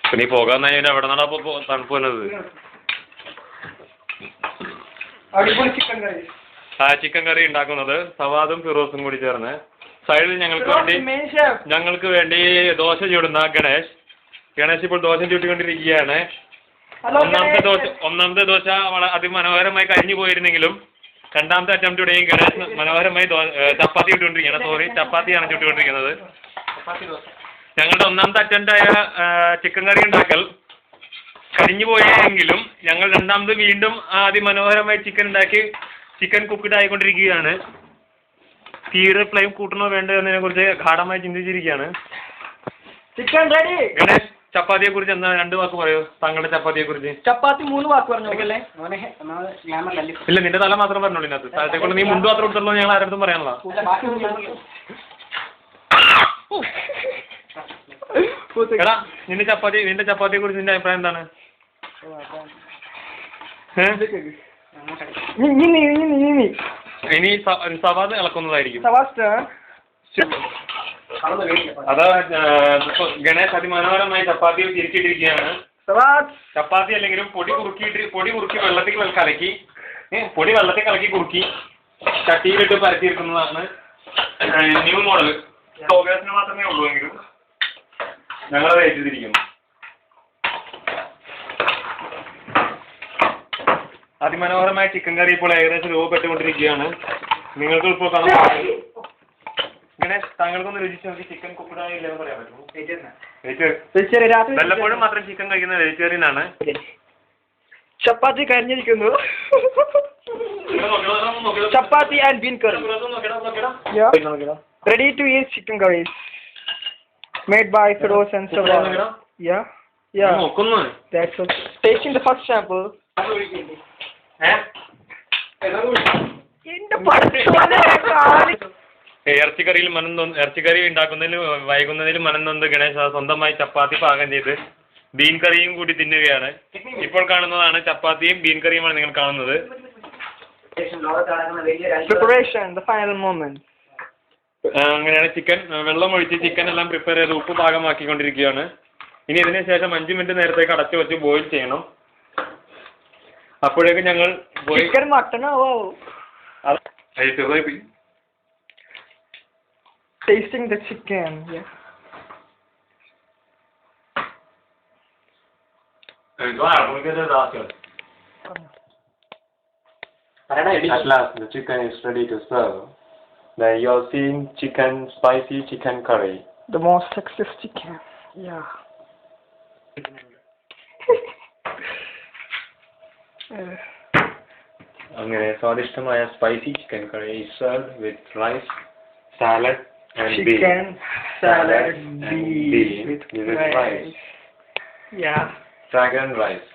പിന്നെ ഈ പോകാൻ എവിടെ നിന്നാണ് അപ്പൊ തണുപ്പ് വന്നത്? ചിക്കൻ കറി ഉണ്ടാക്കുന്നത് സവാദും ഫിറോസും കൂടി ചേർന്ന്. സൈഡിൽ ഞങ്ങൾക്ക് വേണ്ടി ദോശ ചൂടുന്ന ഗണേഷ് ഇപ്പോൾ ദോശ ചൂട്ടിക്കൊണ്ടിരിക്കുകയാണ്. ഒന്നാമത്തെ ദോശ അതിമനോഹരമായി കഴിഞ്ഞു പോയിരുന്നെങ്കിലും രണ്ടാമത്തെ അറ്റംപ്റ്റൂടെയും ഗണേഷ് മനോഹരമായി ചപ്പാത്തി ചുട്ടുകൊണ്ടിരിക്കുകയാണ്. സോറി, ചപ്പാത്തിയാണ് ചുട്ടുകൊണ്ടിരിക്കുന്നത്. ഞങ്ങളുടെ ഒന്നാമത്തെ അറ്റംപ്റ്റായ ചിക്കൻ കറി ഉണ്ടാക്കൽ കഴിഞ്ഞു പോയെങ്കിലും ഞങ്ങൾ രണ്ടാമത് വീണ്ടും അതിമനോഹരമായി ചിക്കൻ ഉണ്ടാക്കി ചിക്കൻ കുക്ക്ഡ് ആയിക്കൊണ്ടിരിക്കുകയാണ്. തീരെ ഫ്ലെയിം കൂട്ടണോ വേണ്ടോ എന്നതിനെ കുറിച്ച് ഗാഢമായി ചിന്തിച്ചിരിക്കുകയാണ്. Chicken ready. ഗണേഷ്, ചപ്പാത്തിയെ കുറിച്ച് എന്താ 2 വാക്ക് പറയൂ? താങ്കളുടെ ചപ്പാത്തിയെ കുറിച്ച്. ചപ്പാത്തി 3 വാക്ക് പറഞ്ഞോക്കല്ലേ? ഇല്ല, നിന്റെ തല മാത്രം പറഞ്ഞോളൂ. ഇതിനകത്ത് താഴത്തേക്കുള്ള നീ മുണ്ട് മാത്രം കൊടുത്തുള്ളൂ. ഞങ്ങൾ ആരുടെ പറയാനുള്ള എടാ, നിന്റെ ചപ്പാത്തിയെ കുറിച്ച് നിന്റെ അഭിപ്രായം എന്താണ്? ഇനി സവാദ് ഇളക്കുന്നതായിരിക്കും. അതാ ഗണേഷ് അതിമനോഹരമായി ചപ്പാത്തി തിരിച്ചിട്ടിരിക്കുകയാണ്. ചപ്പാത്തി അല്ലെങ്കിലും പൊടി കുറുക്കി വെള്ളത്തിൽ കലക്കി കുറുക്കി ചട്ടിയിലിട്ട് പരത്തിയിരിക്കുന്നതാണ് ന്യൂ മോഡൽ. സൗകര്യത്തിന് മാത്രമേ ഉള്ളൂ എങ്കിലും ഞങ്ങളത് ഏറ്റിരിക്കുന്നു. അതിമനോഹരമായ ചിക്കൻ കറി ഇപ്പോൾ ഏകദേശം രൂപപ്പെട്ടുകൊണ്ടിരിക്കുകയാണ്. നിങ്ങൾക്ക് ഇപ്പോൾ കാണാൻ ഗണേഷ്, താങ്കൾക്കൊന്ന് രുചിച്ച് നോക്കി ചിക്കൻ കുക്കഡായി ഇല്ലെന്ന് പറയാൻ പറ്റുമോ? വല്ലപ്പോഴും മാത്രം ചിക്കൻ കഴിക്കുന്ന വെജിറ്റേറിയൻ ആണ്. ചപ്പാത്തി കഴിഞ്ഞിരിക്കുന്നു. Chapati and bean curry. Ready to eat chicken curries made by Firoz and Sawad. Yeah. That's all. Tasting the first sample. ഇറച്ചിക്കറി ഉണ്ടാക്കുന്നതിൽ വൈകുന്നതിൽ മനം നൊന്ത് ഗണേഷ് സ്വന്തമായി ചപ്പാത്തി പാകം ചെയ്ത് ബീൻ കറിയും കൂടി തിന്നുകയാണ്. ഇപ്പോൾ കാണുന്നതാണ് ചപ്പാത്തിയും ബീൻ കറിയുമാണ് നിങ്ങൾ കാണുന്നത്. Preparation, the final moment. അങ്ങനെയാണ് ചിക്കൻ വെള്ളമൊഴിച്ച് ചിക്കൻ എല്ലാം പ്രിപ്പയർ ചെയ്ത് ഉപ്പ് പാകമാക്കിക്കൊണ്ടിരിക്കുകയാണ്. ഇനി ഇതിന് ശേഷം 5 മിനിറ്റ് നേരത്തേക്ക് അടച്ചു വെച്ച് ബോയിൽ ചെയ്യണം. അപ്പോഴേക്കും ഞങ്ങൾ chicken മട്ടണോ? Tasting the chicken. Yeah. At last, the chicken is ready to serve. Then you're seeing spicy chicken curry. The most sexiest chicken. Yeah. അങ്ങനെ സ്വാദിഷ്ടമായ spicy chicken curry is served with rice, salad and chicken, salad, bean with rice. Yeah. Fragrant rice.